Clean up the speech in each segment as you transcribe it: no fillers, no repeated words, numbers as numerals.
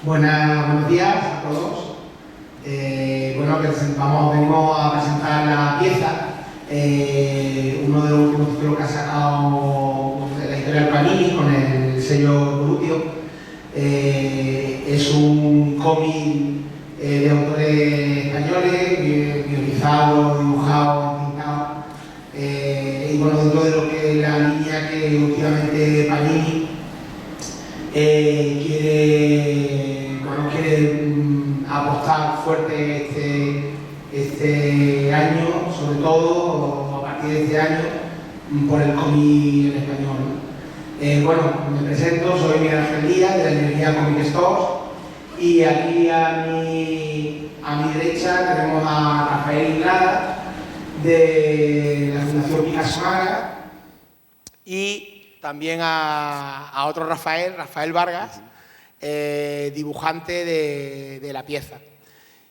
Buenos días a todos. Bueno, venimos a presentar la pieza, uno de los últimos títulos que ha sacado de la editorial Panini con el sello Corrupio. Es un cómic de autores españoles, guionizado, dibujado, pintado. Y bueno, dentro de lo que es la línea que últimamente Panini quiere apostar fuerte este año, sobre todo a partir de este año, por el cómic en español. Bueno, me presento, soy Miguel Ángel Díaz, de la librería Comic Stores, y aquí a mi derecha tenemos a Rafael Inglada, de la Fundación Picasso Málaga, y también a otro Rafael Vargas, dibujante de la pieza.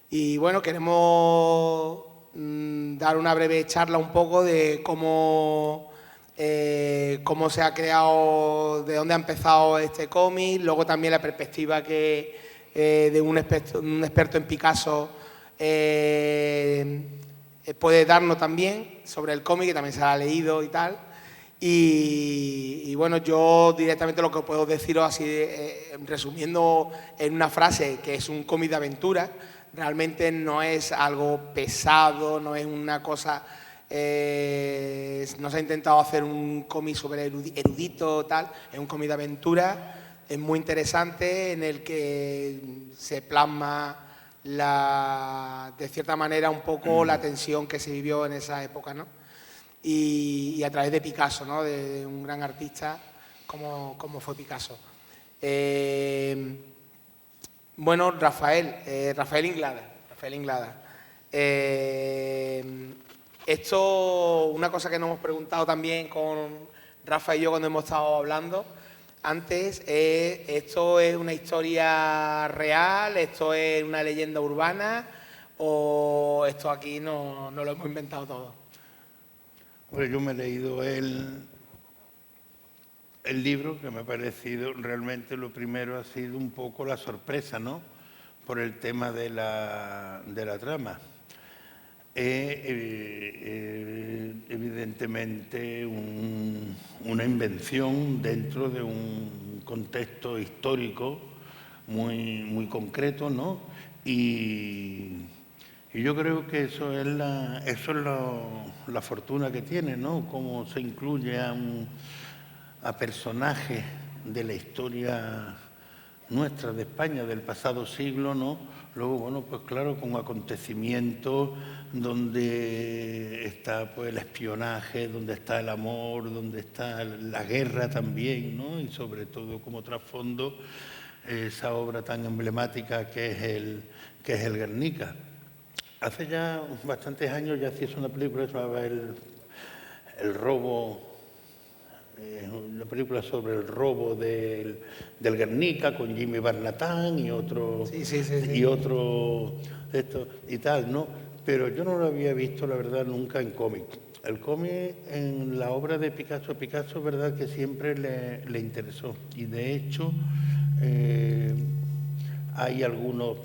Y bueno, queremos dar una breve charla un poco de cómo se ha creado, de dónde ha empezado este cómic, luego también la perspectiva de un experto en Picasso puede darnos también sobre el cómic, que también se lo ha leído y tal. Y bueno, yo directamente lo que puedo deciros así, resumiendo en una frase, que es un cómic de aventura. Realmente no es algo pesado, no es una cosa... no se ha intentado hacer un cómic sobre erudito tal, es un cómic de aventura, es muy interesante, en el que se plasma de cierta manera un poco la tensión que se vivió en esa época, ¿no? Y a través de Picasso, ¿no? De un gran artista como fue Picasso. Bueno, Rafael Inglada. Esto, una cosa que nos hemos preguntado también con Rafa y yo cuando hemos estado hablando antes, ¿esto es una historia real? ¿Esto es una leyenda urbana? ¿O esto aquí no lo hemos inventado todo? Pues yo me he leído el libro, que me ha parecido realmente, lo primero ha sido un poco la sorpresa, ¿no? Por el tema de la trama. Evidentemente una invención dentro de un contexto histórico muy concreto, ¿no? Y yo creo que eso es la fortuna que tiene, ¿no? Cómo se incluye a personajes de la historia nuestra, de España, del pasado siglo, ¿no? Luego, bueno, pues claro, con acontecimientos donde está pues el espionaje, donde está el amor, donde está la guerra también, ¿no? Y sobre todo como trasfondo esa obra tan emblemática que es el Guernica. Hace ya bastantes años ya se hizo una película que se llamaba El robo, una película sobre el robo del Guernica con Jimmy Barnatán y otro, y otro esto y tal, ¿no? Pero yo no lo había visto, la verdad, nunca en cómic. El cómic en la obra de Picasso, verdad que siempre le interesó. Y de hecho hay algunos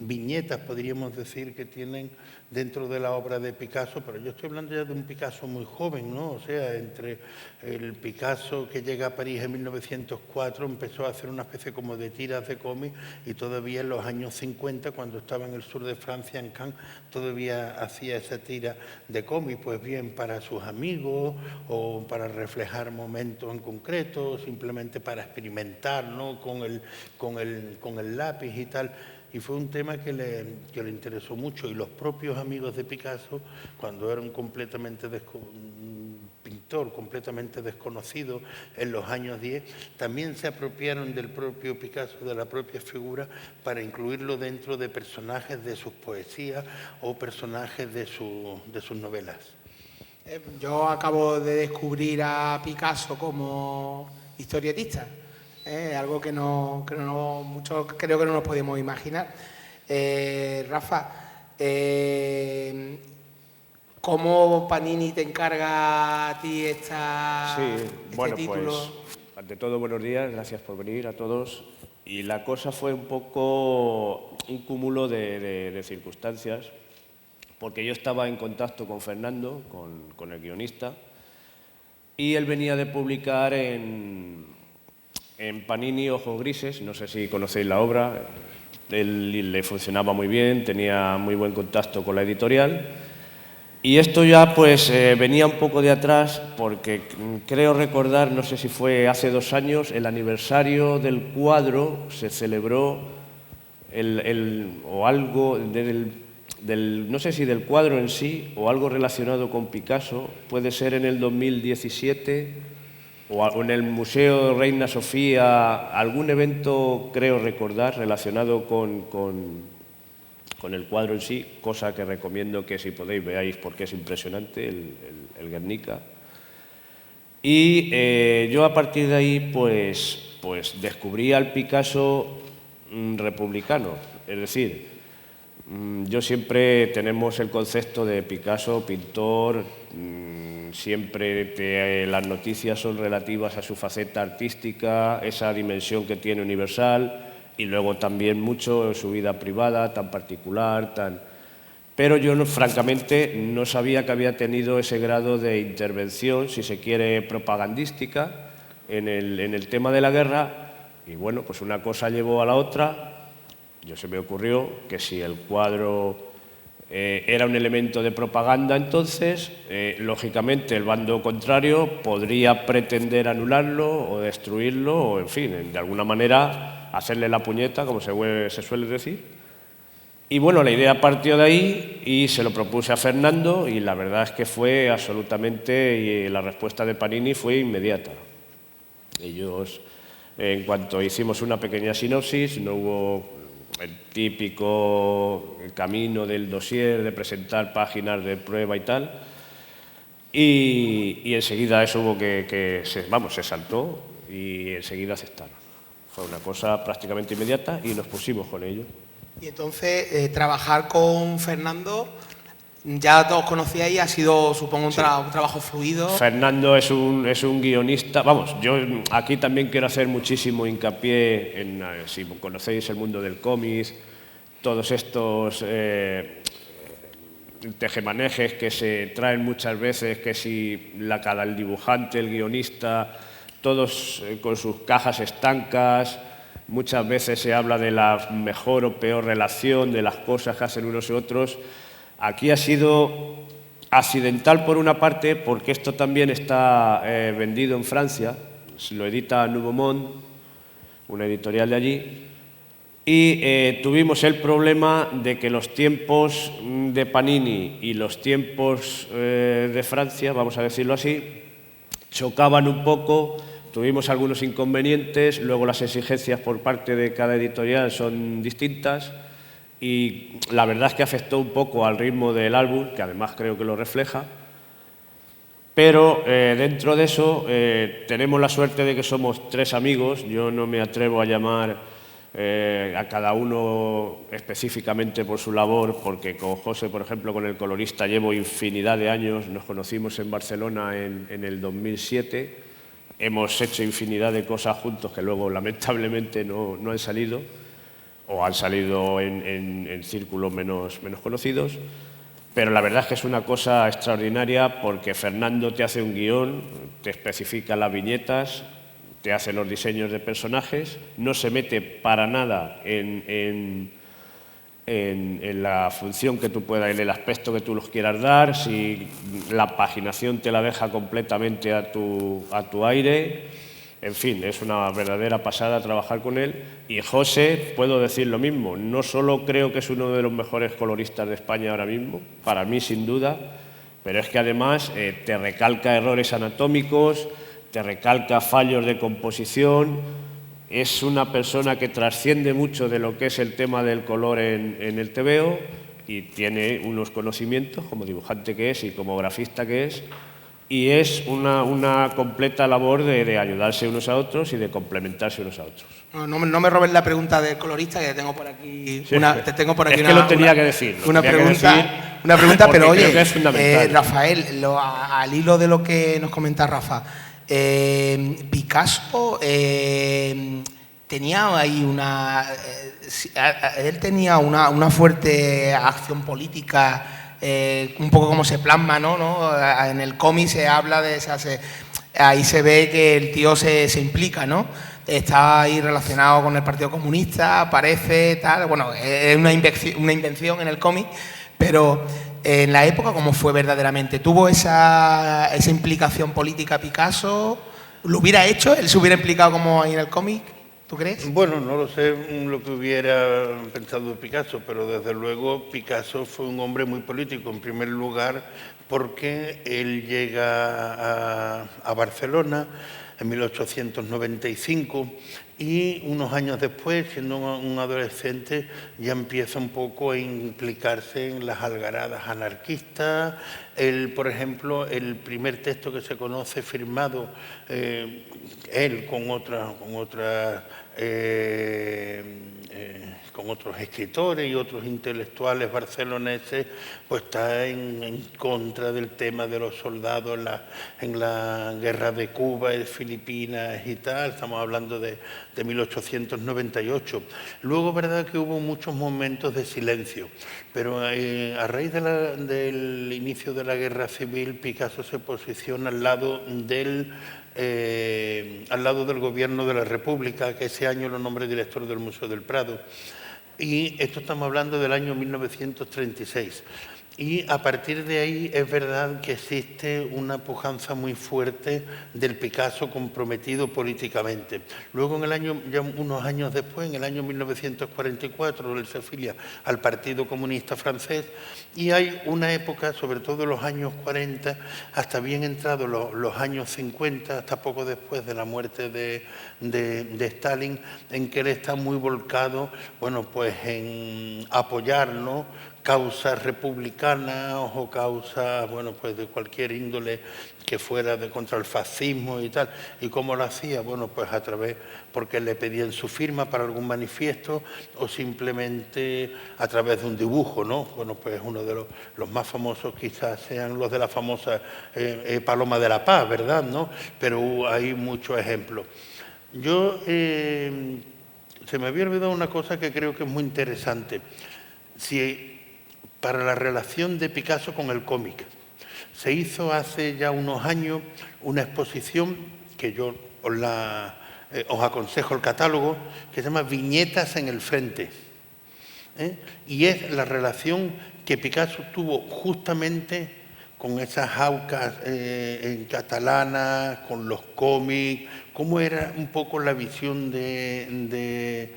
viñetas, podríamos decir, que tienen dentro de la obra de Picasso, pero yo estoy hablando ya de un Picasso muy joven, ¿no? O sea, entre el Picasso que llega a París en 1904 empezó a hacer una especie como de tiras de cómic, y todavía en los años 50, cuando estaba en el sur de Francia, en Cannes, todavía hacía esa tira de cómic, pues bien para sus amigos o para reflejar momentos en concreto, simplemente para experimentar, ¿no? con el lápiz y tal. Y fue un tema que le interesó mucho, y los propios amigos de Picasso, cuando era un pintor completamente desconocido en los años 10, también se apropiaron del propio Picasso, de la propia figura, para incluirlo dentro de personajes de sus poesías o personajes de sus novelas. Yo acabo de descubrir a Picasso como historietista. Algo que muchos creo que no nos podíamos imaginar. Rafa, ¿cómo Panini te encarga a ti Sí, bueno, título? pues ante todo buenos días, gracias por venir a todos. Y la cosa fue un poco un cúmulo de circunstancias, porque yo estaba en contacto con Fernando, con el guionista, y él venía de publicar en Panini Ojos Grises, no sé si conocéis la obra. Él le funcionaba muy bien, tenía muy buen contacto con la editorial. Y esto ya pues venía un poco de atrás, porque creo recordar, no sé si fue hace 2 años, el aniversario del cuadro se celebró o algo no sé si del cuadro en sí o algo relacionado con Picasso, puede ser en el 2017 o en el Museo Reina Sofía, algún evento creo recordar relacionado con el cuadro en sí, cosa que recomiendo que si podéis veáis porque es impresionante, el Guernica. Y yo a partir de ahí pues descubrí al Picasso republicano, es decir, yo siempre tenemos el concepto de Picasso, pintor, siempre las noticias son relativas a su faceta artística, esa dimensión que tiene universal, y luego también mucho en su vida privada, tan particular, Pero yo, francamente, no sabía que había tenido ese grado de intervención, si se quiere, propagandística, en el tema de la guerra, y bueno, pues una cosa llevó a la otra. Yo se me ocurrió que si el cuadro era un elemento de propaganda, entonces, lógicamente, el bando contrario podría pretender anularlo o destruirlo, o, en fin, de alguna manera hacerle la puñeta, como se suele decir. Y bueno, la idea partió de ahí y se lo propuse a Fernando y la verdad es que fue absolutamente, y la respuesta de Panini fue inmediata. Ellos, en cuanto hicimos una pequeña sinopsis, no hubo el típico camino del dossier de presentar páginas de prueba y tal, y enseguida eso hubo se saltó y enseguida aceptaron. Fue una cosa prácticamente inmediata y nos pusimos con ello. Y entonces, trabajar con Fernando, ya todos conocíais, ha sido, supongo, un trabajo fluido. Fernando es un guionista. Vamos, yo aquí también quiero hacer muchísimo hincapié en, si conocéis el mundo del cómic, todos estos tejemanejes que se traen muchas veces, que si el dibujante, el guionista, todos con sus cajas estancas. Muchas veces se habla de la mejor o peor relación, de las cosas que hacen unos y otros. Aquí ha sido accidental por una parte, porque esto también está vendido en Francia, lo edita Nouveau Monde, una editorial de allí, y tuvimos el problema de que los tiempos de Panini y los tiempos de Francia, vamos a decirlo así, chocaban un poco. Tuvimos algunos inconvenientes, luego las exigencias por parte de cada editorial son distintas y la verdad es que afectó un poco al ritmo del álbum, que además creo que lo refleja, pero dentro de eso tenemos la suerte de que somos 3 amigos. Yo no me atrevo a llamar a cada uno específicamente por su labor, porque con José, por ejemplo, con el colorista, llevo infinidad de años, nos conocimos en Barcelona en el 2007, hemos hecho infinidad de cosas juntos que luego lamentablemente no han salido o han salido en círculos menos conocidos, pero la verdad es que es una cosa extraordinaria porque Fernando te hace un guión, te especifica las viñetas, te hace los diseños de personajes, no se mete para nada en la función que tú puedas, en el aspecto que tú los quieras dar, si la paginación te la deja completamente a tu aire. En fin, es una verdadera pasada trabajar con él. Y José, puedo decir lo mismo, no solo creo que es uno de los mejores coloristas de España ahora mismo, para mí sin duda, pero es que además te recalca errores anatómicos, te recalca fallos de composición. Es una persona que trasciende mucho de lo que es el tema del color en el TVO y tiene unos conocimientos como dibujante que es y como grafista que es, y es una completa labor de ayudarse unos a otros y de complementarse unos a otros. No me robes la pregunta del colorista, que tengo por aquí. Sí, es que lo tenía que decir. Una pregunta, pero oye, es Rafael, al hilo de lo que nos comenta Rafa, Picasso tenía ahí él tenía una fuerte acción política, un poco como se plasma, ¿no? En el cómic se habla de esa... ahí se ve que el tío se implica, ¿no? Está ahí relacionado con el Partido Comunista, aparece, tal... Bueno, es una invención en el cómic, pero en la época, ¿cómo fue verdaderamente? ¿Tuvo esa implicación política Picasso? ¿Lo hubiera hecho? ¿Él se hubiera implicado como ahí en el cómic? ¿Tú crees? Bueno, no lo sé lo que hubiera pensado Picasso, pero desde luego Picasso fue un hombre muy político, en primer lugar porque él llega a Barcelona en 1895 y unos años después, siendo un adolescente, ya empieza un poco a implicarse en las algaradas anarquistas. Él, por ejemplo, el primer texto que se conoce firmado, él con otros escritores y otros intelectuales barceloneses, pues está en contra del tema de los soldados en la guerra de Cuba y Filipinas y tal. Estamos hablando de 1898. Luego, verdad que hubo muchos momentos de silencio, pero a raíz del inicio de la guerra civil, Picasso se posiciona al lado del gobierno de la República, que ese año lo nombré director del Museo del Prado. Y esto estamos hablando del año 1936. Y a partir de ahí es verdad que existe una pujanza muy fuerte del Picasso comprometido políticamente. Luego, ya unos años después, en el año 1944, él se afilia al Partido Comunista Francés y hay una época, sobre todo en los años 40, hasta bien entrados los años 50, hasta poco después de la muerte de Stalin, en que él está muy volcado, bueno, pues en apoyar, ¿no?, causas republicanas o causas, bueno, pues de cualquier índole que fuera contra el fascismo y tal. ¿Y cómo lo hacía? Bueno, pues porque le pedían su firma para algún manifiesto o simplemente a través de un dibujo, ¿no? Bueno, pues uno de los más famosos quizás sean los de la famosa Paloma de la Paz, ¿verdad?, ¿no? Pero hay muchos ejemplos. Se me había olvidado una cosa que creo que es muy interesante. Para la relación de Picasso con el cómic. Se hizo hace ya unos años una exposición que yo os aconsejo el catálogo, que se llama Viñetas en el Frente. Y es la relación que Picasso tuvo justamente con esas aucas en catalanas, con los cómics, cómo era un poco la visión de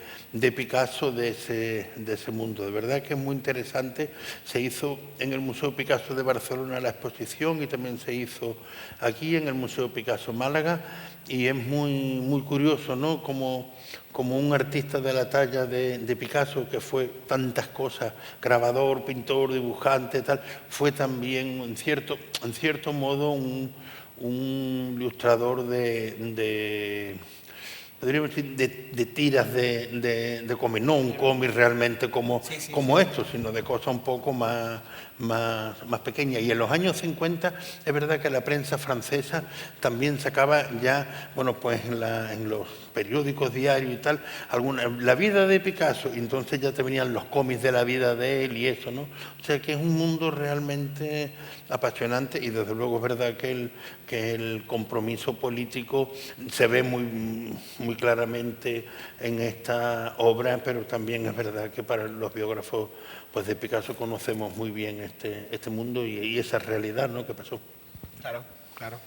Picasso de ese mundo. De verdad que es muy interesante. Se hizo en el Museo Picasso de Barcelona la exposición y también se hizo aquí en el Museo Picasso Málaga y es muy, muy curioso, ¿no?, como un artista de la talla de Picasso, que fue tantas cosas, grabador, pintor, dibujante, tal, fue también en cierto modo un ilustrador podríamos decir, de tiras de cómic, no un cómic realmente como esto, sino de cosas un poco más pequeñas. Y en los años 50 es verdad que la prensa francesa también sacaba ya, bueno, pues en los periódicos diarios y tal, la vida de Picasso, y entonces ya te venían los cómics de la vida de él y eso, ¿no? O sea que es un mundo realmente apasionante y desde luego es verdad que el compromiso político se ve muy, muy claramente en esta obra, pero también es verdad que para los biógrafos pues de Picasso conocemos muy bien este mundo y esa realidad, ¿no?, que pasó. Claro, claro.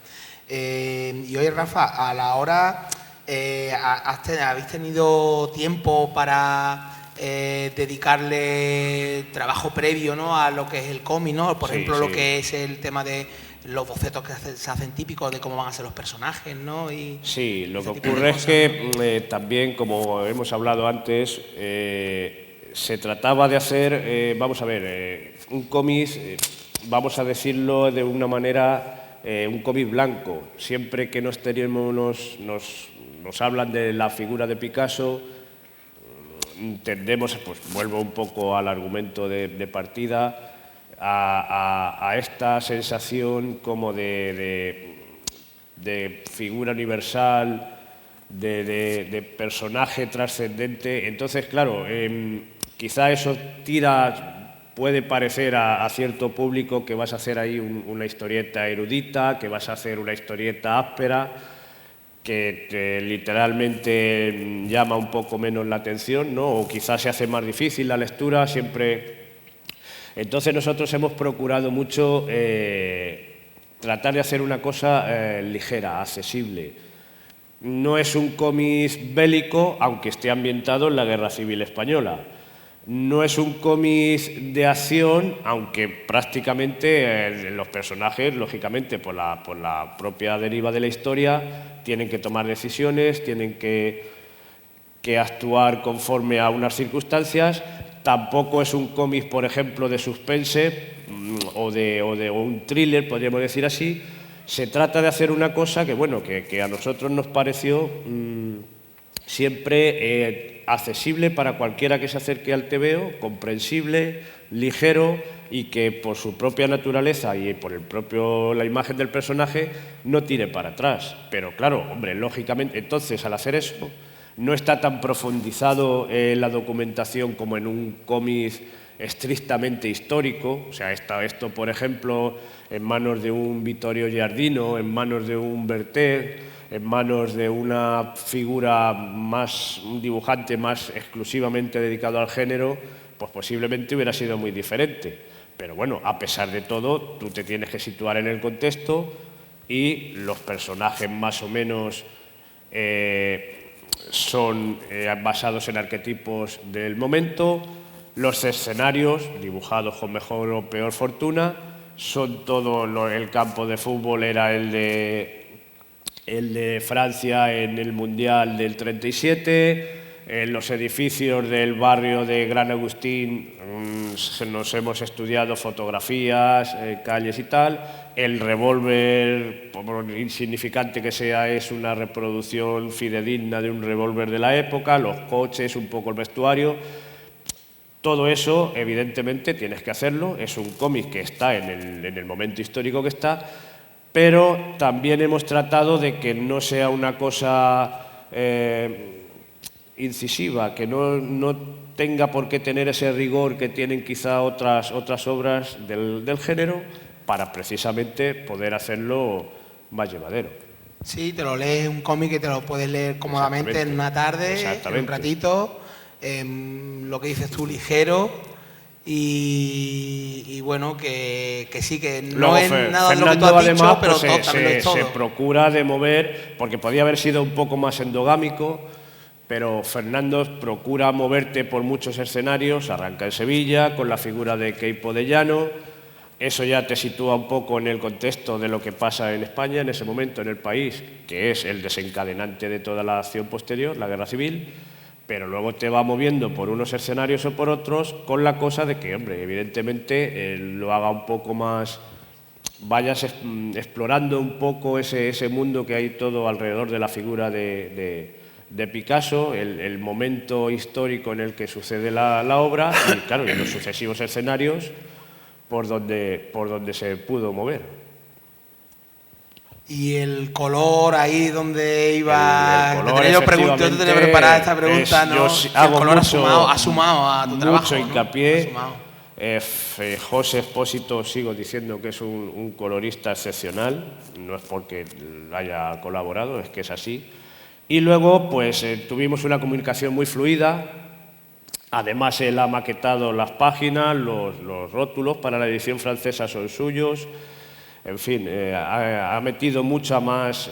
Y oye, Rafa, a la hora, ¿habéis tenido tiempo para dedicarle trabajo previo, ¿no?, a lo que es el cómic, ¿no? Por ejemplo, lo que es el tema de los bocetos que se hacen típicos de cómo van a ser los personajes, ¿no? Sí, lo que ocurre es que también, como hemos hablado antes, se trataba de hacer, vamos a ver, un cómic, vamos a decirlo de una manera, un cómic blanco. Siempre que nos hablan de la figura de Picasso, tendemos, pues vuelvo un poco al argumento de partida, a esta sensación como de figura universal, de personaje trascendente. Entonces, claro, quizá eso puede parecer a cierto público que vas a hacer ahí una historieta erudita, que vas a hacer una historieta áspera, que literalmente llama un poco menos la atención, ¿no? O quizás se hace más difícil la lectura, siempre. Entonces nosotros hemos procurado mucho tratar de hacer una cosa ligera, accesible. No es un cómic bélico, aunque esté ambientado en la Guerra Civil Española. No es un cómic de acción, aunque prácticamente los personajes, lógicamente, por la propia deriva de la historia, tienen que tomar decisiones, tienen que actuar conforme a unas circunstancias. Tampoco es un cómic, por ejemplo, de suspense o un thriller, podríamos decir así. Se trata de hacer una cosa que, bueno, que a nosotros nos pareció siempre accesible para cualquiera que se acerque al TVO, comprensible, ligero y que por su propia naturaleza y por la imagen del personaje no tire para atrás. Pero claro, hombre, lógicamente, entonces al hacer eso no está tan profundizado la documentación como en un cómic estrictamente histórico. O sea, esto, por ejemplo, en manos de un Vittorio Giardino, en manos de un Berter, en manos de una figura un dibujante más exclusivamente dedicado al género, pues posiblemente hubiera sido muy diferente. Pero bueno, a pesar de todo, tú te tienes que situar en el contexto y los personajes más o menos son basados en arquetipos del momento. Los escenarios, dibujados con mejor o peor fortuna, son todo. El campo de fútbol era el de Francia en el Mundial del 37, en los edificios del barrio de Gran Agustín nos hemos estudiado fotografías, calles y tal. El revólver, por insignificante que sea, es una reproducción fidedigna de un revólver de la época, los coches, un poco el vestuario. Todo eso, evidentemente, tienes que hacerlo. Es un cómic que está en el momento histórico que está, pero también hemos tratado de que no sea una cosa incisiva, que no tenga por qué tener ese rigor que tienen quizá otras obras del género, para precisamente poder hacerlo más llevadero. Sí, te lo lees un cómic que te lo puedes leer cómodamente en una tarde, en un ratito, lo que dices tú, ligero. Y bueno, que sí, que no luego, es nada de lo que tú Fernando, has dicho, además, pero pues también lo es todo. se procura de mover, porque podía haber sido un poco más endogámico, pero Fernando procura moverte por muchos escenarios. Arranca en Sevilla con la figura de Queipo de Llano. Eso ya te sitúa un poco en el contexto de lo que pasa en España en ese momento, en el país, que es el desencadenante de toda la acción posterior, la Guerra Civil. Pero luego te va moviendo por unos escenarios o por otros, con la cosa de que, hombre, evidentemente lo haga un poco más, vayas explorando un poco ese mundo que hay todo alrededor de la figura de Picasso, el momento histórico en el que sucede la obra y, claro, y los sucesivos escenarios por donde se pudo mover. Y el color ahí donde iba. El color, Yo te tenía preparada esta pregunta, ¿no? El color ha sumado a tu trabajo. Mucho hincapié. ¿No? José Expósito, sigo diciendo que es un colorista excepcional, no es porque haya colaborado, es que es así. Y luego, pues tuvimos una comunicación muy fluida. Además, él ha maquetado las páginas, los rótulos para la edición francesa son suyos. En fin, ha metido mucha más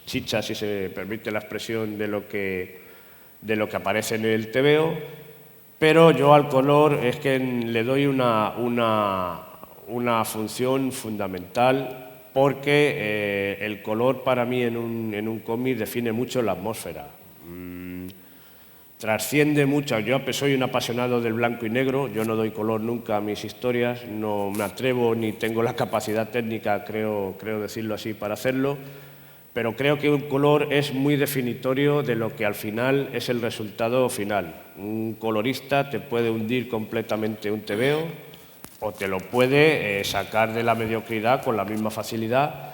chicha, si se permite la expresión, de lo que aparece en el TVO, pero yo al color es que le doy una función fundamental, porque el color para mí en un cómic define mucho la atmósfera. Trasciende mucho. Yo soy un apasionado del blanco y negro, yo no doy color nunca a mis historias, no me atrevo ni tengo la capacidad técnica, creo decirlo así, para hacerlo, pero creo que un color es muy definitorio de lo que al final es el resultado final. Un colorista te puede hundir completamente un TVO o te lo puede sacar de la mediocridad con la misma facilidad.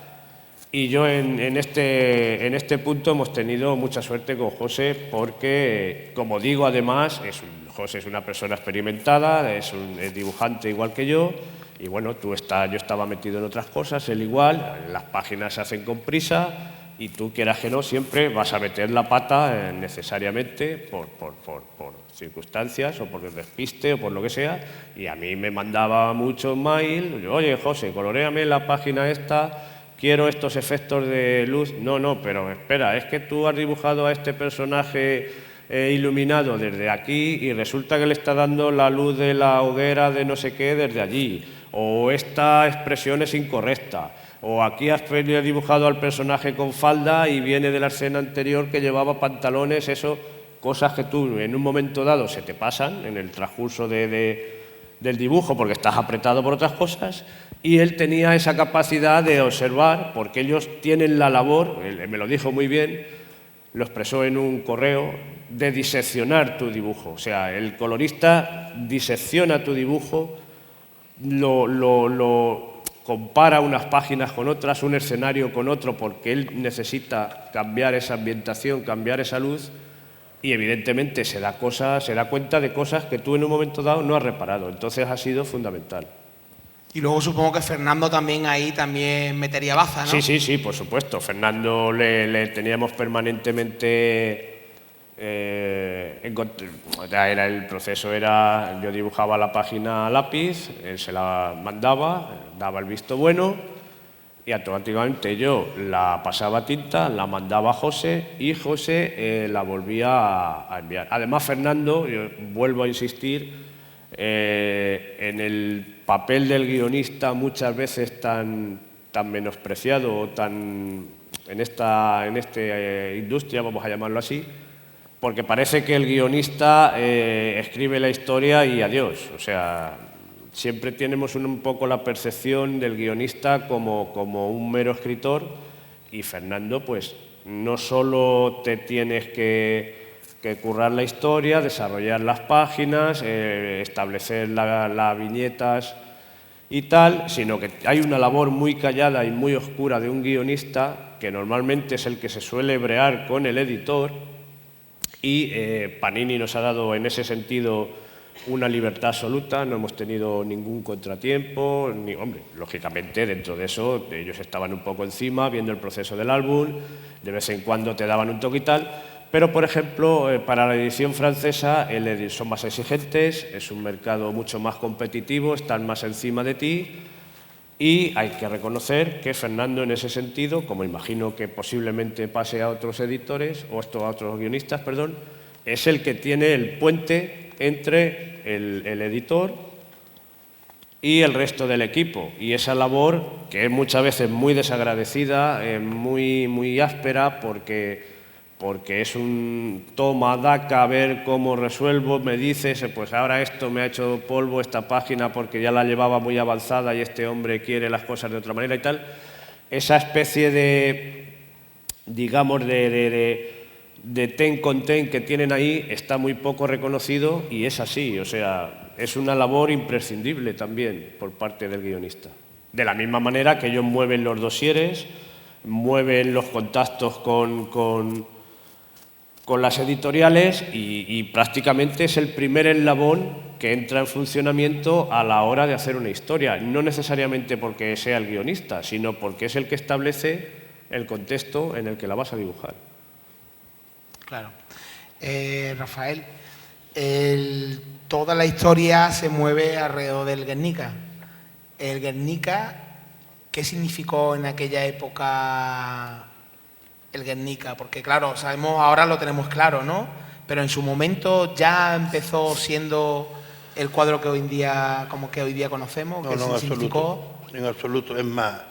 Y yo en este punto hemos tenido mucha suerte con José porque, como digo, además, José es una persona experimentada, es dibujante igual que yo, y bueno, yo estaba metido en otras cosas, él igual, las páginas se hacen con prisa y tú, quieras que no, siempre vas a meter la pata necesariamente por circunstancias o por el despiste o por lo que sea, y a mí me mandaba muchos mails, oye, José, coloréame la página esta, quiero estos efectos de luz. No, pero espera, es que tú has dibujado a este personaje iluminado desde aquí y resulta que le está dando la luz de la hoguera de no sé qué desde allí, o esta expresión es incorrecta, o aquí has dibujado al personaje con falda y viene de la escena anterior que llevaba pantalones, eso, cosas que tú en un momento dado se te pasan en el transcurso del dibujo porque estás apretado por otras cosas, y él tenía esa capacidad de observar, porque ellos tienen la labor, él me lo dijo muy bien, lo expresó en un correo, de diseccionar tu dibujo. O sea, el colorista disecciona tu dibujo, lo compara unas páginas con otras, un escenario con otro, porque él necesita cambiar esa ambientación, cambiar esa luz, y evidentemente se da cuenta de cosas que tú en un momento dado no has reparado. Entonces ha sido fundamental. Y luego supongo que Fernando también metería baza, ¿no? Sí, por supuesto. Fernando le teníamos permanentemente el proceso era, yo dibujaba la página a lápiz, él se la mandaba, daba el visto bueno y automáticamente yo la pasaba a tinta, la mandaba a José y José la volvía a enviar. Además, Fernando, yo vuelvo a insistir, en el papel del guionista muchas veces tan menospreciado o tan en esta industria, vamos a llamarlo así, porque parece que el guionista escribe la historia y adiós. O sea, siempre tenemos un poco la percepción del guionista como un mero escritor, y Fernando, pues, no solo te tienes que currar la historia, desarrollar las páginas, establecer las viñetas y tal, sino que hay una labor muy callada y muy oscura de un guionista, que normalmente es el que se suele brear con el editor, y Panini nos ha dado en ese sentido una libertad absoluta, no hemos tenido ningún contratiempo, hombre, lógicamente dentro de eso ellos estaban un poco encima, viendo el proceso del álbum, de vez en cuando te daban un toque y tal, pero por ejemplo para la edición francesa son más exigentes, es un mercado mucho más competitivo, están más encima de ti, y hay que reconocer que Fernando en ese sentido, como imagino que posiblemente pase a otros editores, o a otros guionistas, perdón, es el que tiene el puente entre el editor y el resto del equipo. Y esa labor, que es muchas veces muy desagradecida, muy áspera, porque es un toma, daca, a ver cómo resuelvo, me dices, pues ahora esto me ha hecho polvo esta página porque ya la llevaba muy avanzada y este hombre quiere las cosas de otra manera y tal. Esa especie de, digamos, de ten con ten que tienen ahí está muy poco reconocido, y es así, o sea, es una labor imprescindible también por parte del guionista. De la misma manera que ellos mueven los dosieres, mueven los contactos con las editoriales, y prácticamente es el primer eslabón que entra en funcionamiento a la hora de hacer una historia, no necesariamente porque sea el guionista, sino porque es el que establece el contexto en el que la vas a dibujar. Claro. Rafael, toda la historia se mueve alrededor del Guernica. El Guernica, ¿qué significó en aquella época el Guernica? Porque claro, sabemos, ahora lo tenemos claro, ¿no? Pero en su momento ya empezó siendo el cuadro que hoy en día, como que hoy día conocemos. ¿Qué significó? En absoluto. Es más,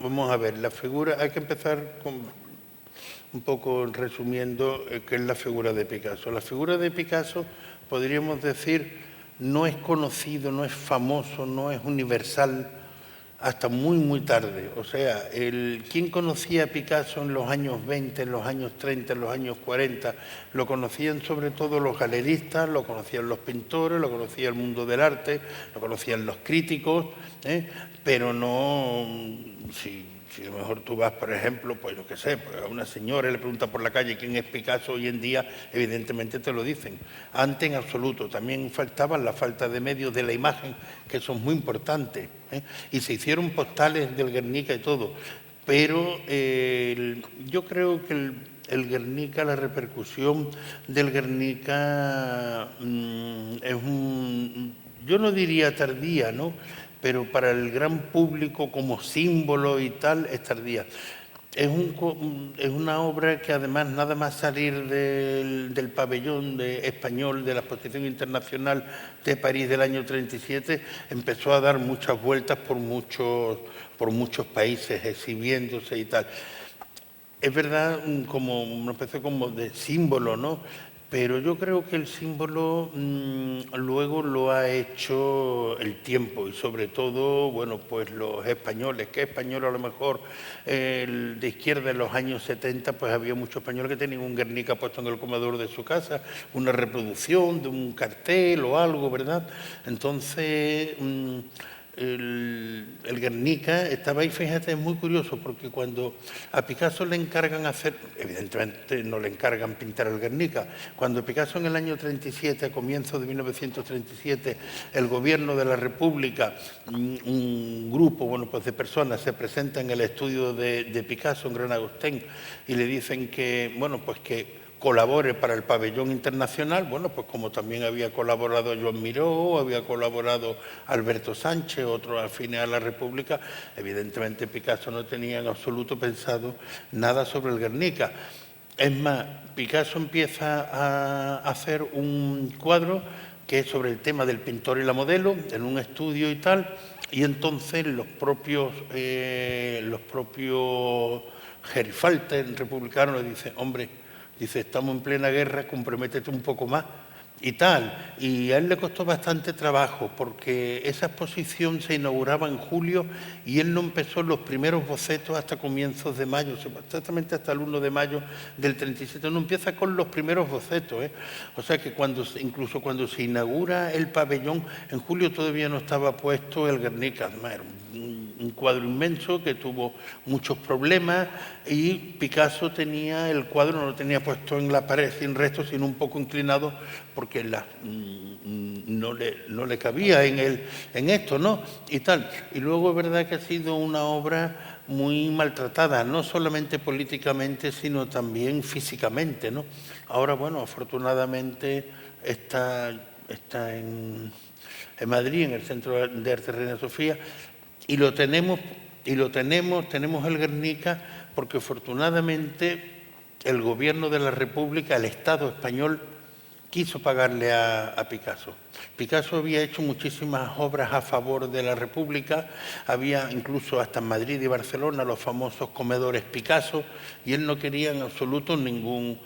vamos a ver, la figura, hay que empezar con un poco resumiendo qué es la figura de Picasso. La figura de Picasso, podríamos decir, no es conocido, no es famoso, no es universal hasta muy tarde. O sea, ¿quién conocía a Picasso en los años 20, en los años 30, en los años 40? Lo conocían sobre todo los galeristas, lo conocían los pintores, lo conocía el mundo del arte, lo conocían los críticos, pero no Si a lo mejor tú vas, por ejemplo, pues yo qué sé, pues a una señora le pregunta por la calle quién es Picasso hoy en día, evidentemente te lo dicen. Antes en absoluto, también faltaba la falta de medios de la imagen, que eso es muy importante, ¿eh? Y se hicieron postales del Guernica y todo, pero yo creo que el Guernica, la repercusión del Guernica es yo no diría tardía, ¿no?, pero para el gran público como símbolo y tal es tardía. Es una obra que además nada más salir del pabellón español de la Exposición Internacional de París del año 37, empezó a dar muchas vueltas por muchos países exhibiéndose y tal. Es verdad, como una especie como de símbolo, ¿no? Pero yo creo que el símbolo luego lo ha hecho el tiempo y sobre todo, bueno, pues los españoles. ¿Qué español a lo mejor de izquierda en los años 70? Pues había muchos españoles que tenían un Guernica puesto en el comedor de su casa, una reproducción de un cartel o algo, ¿verdad? Entonces el Guernica estaba ahí, fíjate, es muy curioso, porque cuando a Picasso le encargan hacer, evidentemente no le encargan pintar el Guernica, cuando Picasso en el año 37, a comienzos de 1937, el gobierno de la República, un grupo, bueno, pues de personas se presenta en el estudio de Picasso en Gran Agostén y le dicen que, bueno, pues que colabore para el pabellón internacional, bueno, pues como también había colaborado Joan Miró, había colaborado Alberto Sánchez, otros afines a la República, evidentemente Picasso no tenía en absoluto pensado nada sobre el Guernica. Es más, Picasso empieza a hacer un cuadro que es sobre el tema del pintor y la modelo, en un estudio y tal, y entonces los propios gerifaltes republicanos le dicen, hombre, dice, estamos en plena guerra, comprométete un poco más y tal. Y a él le costó bastante trabajo porque esa exposición se inauguraba en julio y él no empezó los primeros bocetos hasta comienzos de mayo, exactamente hasta el 1 de mayo del 37. No empieza con los primeros bocetos, ¿eh? O sea que incluso cuando se inaugura el pabellón, en julio todavía no estaba puesto el Guernica. Era un cuadro inmenso que tuvo muchos problemas y Picasso tenía el cuadro, no lo tenía puesto en la pared sin resto, sino un poco inclinado porque no le cabía en esto, ¿no? Y tal. Y luego es verdad que ha sido una obra muy maltratada, no solamente políticamente, sino también físicamente, ¿no? Ahora, bueno, afortunadamente está en Madrid, en el Centro de Arte Reina Sofía, y tenemos el Guernica, porque afortunadamente el gobierno de la República, el Estado español, quiso pagarle a Picasso. Picasso había hecho muchísimas obras a favor de la República, había incluso hasta en Madrid y Barcelona los famosos comedores Picasso, y él no quería en absoluto no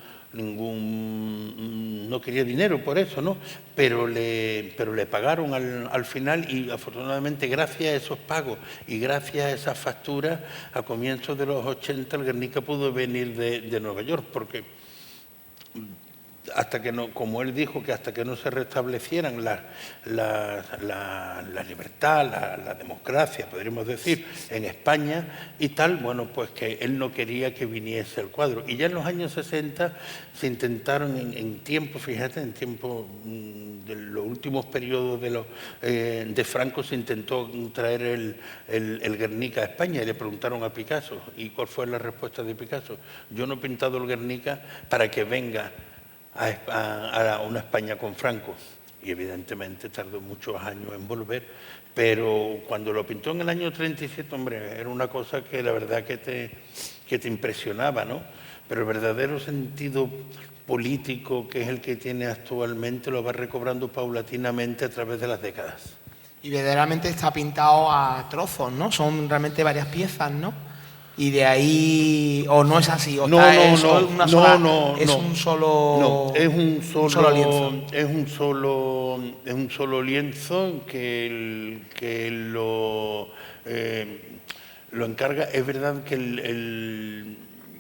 quería dinero por eso, ¿no? Pero le pagaron al final y afortunadamente gracias a esos pagos y gracias a esas facturas, a comienzos de los 80 el Guernica pudo venir de Nueva York, porque hasta que no, como él dijo, que hasta que no se restablecieran la libertad, la democracia, podríamos decir, en España y tal, bueno, pues que él no quería que viniese el cuadro. Y ya en los años 60 se intentaron en tiempo, fíjate, en tiempo de los últimos periodos de Franco, se intentó traer el Guernica a España y le preguntaron a Picasso, ¿y cuál fue la respuesta de Picasso? Yo no he pintado el Guernica para que venga a una España con Franco, y evidentemente tardó muchos años en volver, pero cuando lo pintó en el año 37, hombre, era una cosa que la verdad que te impresionaba, ¿no? Pero el verdadero sentido político, que es el que tiene actualmente, lo va recobrando paulatinamente a través de las décadas. Y verdaderamente está pintado a trozos, ¿no? Son realmente varias piezas, ¿no? Y de ahí, o no es así, o es un solo lienzo. Es un solo lienzo que lo encarga. Es verdad que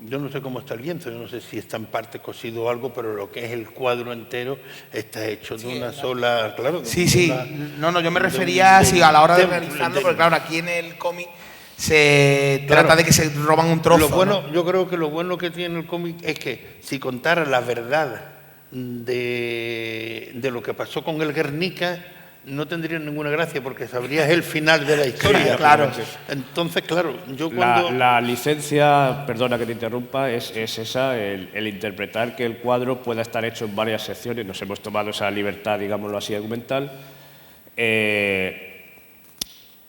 yo no sé cómo está el lienzo, yo no sé si está en parte cosido o algo, pero lo que es el cuadro entero está hecho de una sola, claro. Sí. No, yo me refería a la hora de realizarlo, porque claro, aquí en el cómic se Claro. trata de que se roban un trozo. Lo bueno, ¿no? yo creo que lo bueno que tiene el cómic es que si contara la verdad de lo que pasó con el Guernica, no tendría ninguna gracia porque sabrías el final de la historia. Claro. Entonces, claro, yo cuando... La licencia, perdona que te interrumpa, es esa, el interpretar que el cuadro pueda estar hecho en varias secciones. Nos hemos tomado esa libertad, digámoslo así, argumental,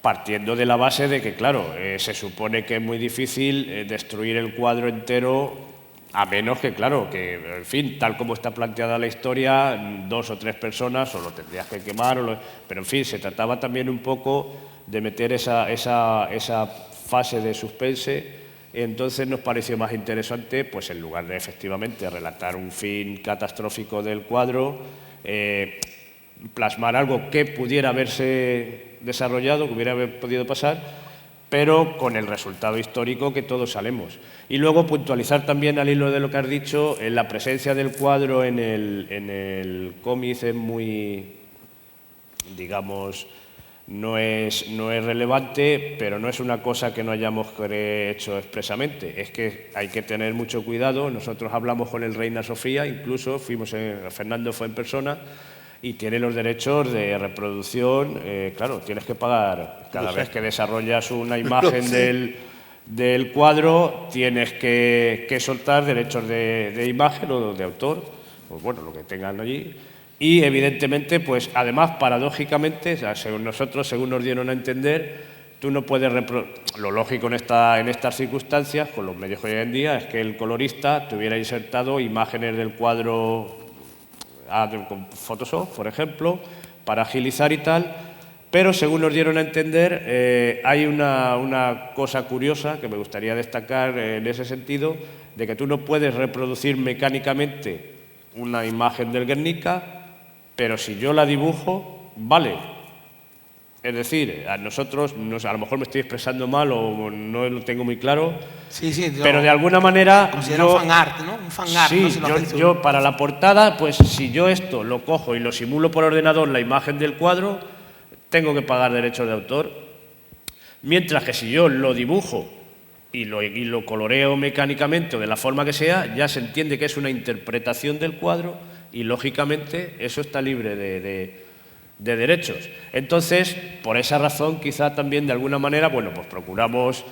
partiendo de la base de que, claro, se supone que es muy difícil destruir el cuadro entero, a menos que, claro, que, en fin, tal como está planteada la historia, 2 o 3 personas o lo tendrías que quemar, pero, en fin, se trataba también un poco de meter esa fase de suspense. Entonces nos pareció más interesante, pues en lugar de efectivamente relatar un fin catastrófico del cuadro, plasmar algo que pudiera haberse desarrollado, que hubiera podido pasar, pero con el resultado histórico que todos sabemos. Y luego puntualizar también, al hilo de lo que has dicho, la presencia del cuadro en el cómic es muy, digamos, no es relevante, pero no es una cosa que no hayamos hecho expresamente. Es que hay que tener mucho cuidado. Nosotros hablamos con el Reina Sofía, incluso Fernando fue en persona, y tiene los derechos de reproducción. Claro, tienes que pagar cada vez que desarrollas una imagen del cuadro, tienes que soltar derechos de imagen o de autor, pues bueno, lo que tengan allí. Y evidentemente, pues además, paradójicamente, o sea, según nosotros, según nos dieron a entender, tú no puedes lo lógico en estas circunstancias, con los medios que hoy en día, es que el colorista tuviera insertado imágenes del cuadro con Photoshop, por ejemplo, para agilizar y tal, pero según nos dieron a entender, hay una cosa curiosa que me gustaría destacar en ese sentido, de que tú no puedes reproducir mecánicamente una imagen del Guernica, pero si yo la dibujo, vale. Es decir, a nosotros, a lo mejor me estoy expresando mal o no lo tengo muy claro, Sí, pero de alguna manera... Considero fan art, ¿no? Un fan art, sí, ¿no? Si lo haces tú. yo para la portada, pues si yo esto lo cojo y lo simulo por ordenador, la imagen del cuadro, tengo que pagar derechos de autor. Mientras que si yo lo dibujo y lo coloreo mecánicamente o de la forma que sea, ya se entiende que es una interpretación del cuadro y, lógicamente, eso está libre de derechos. Entonces, por esa razón, quizá también de alguna manera, bueno, pues procuramos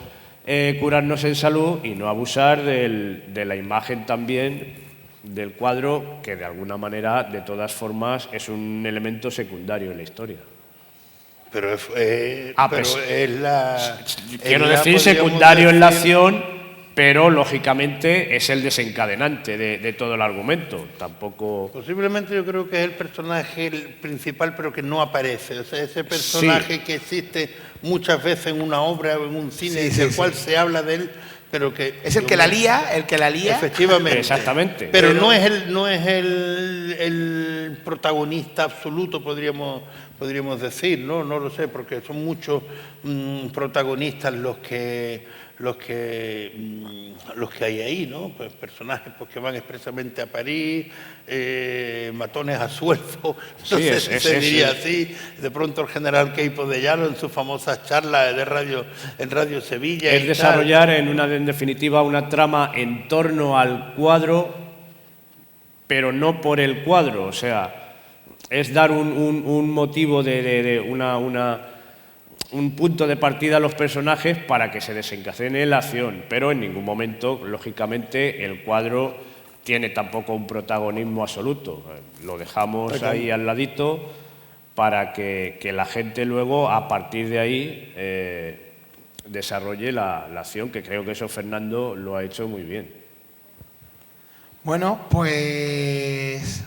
curarnos en salud y no abusar de la imagen también del cuadro, que de alguna manera, de todas formas, es un elemento secundario en la historia. Pero es Quiero decir, podríamos secundario en la decir, acción, pero lógicamente es el desencadenante de todo el argumento. Tampoco... Posiblemente yo creo que es el personaje principal, pero que no aparece. O sea, ese personaje que existe muchas veces en una obra o en un cine, del cual se habla de él, pero que... Es el que la lía, Efectivamente. Exactamente. Pero no es el protagonista absoluto, podríamos decir, ¿no? No lo sé, porque son muchos protagonistas los que hay ahí, ¿no? Pues personajes pues, que van expresamente a París, matones a sueldo, no sé si se diría así. De pronto el general Queipo de Llano en sus famosas charlas en Radio Sevilla. Es desarrollar en definitiva una trama en torno al cuadro, pero no por el cuadro, o sea, es dar un motivo un punto de partida a los personajes para que se desencadene la acción, pero en ningún momento, lógicamente, el cuadro tiene tampoco un protagonismo absoluto. Lo dejamos ahí al ladito para que la gente luego, a partir de ahí, desarrolle la acción, que creo que eso Fernando lo ha hecho muy bien. Bueno, pues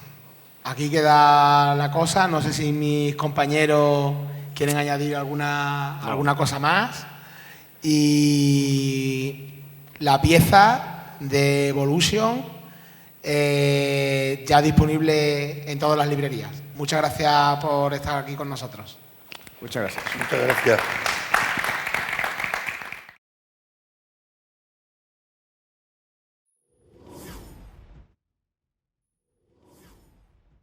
aquí queda la cosa. No sé si mis compañeros quieren añadir alguna cosa más. Y la pieza de Evolution ya disponible en todas las librerías. Muchas gracias por estar aquí con nosotros. Muchas gracias. Muchas gracias.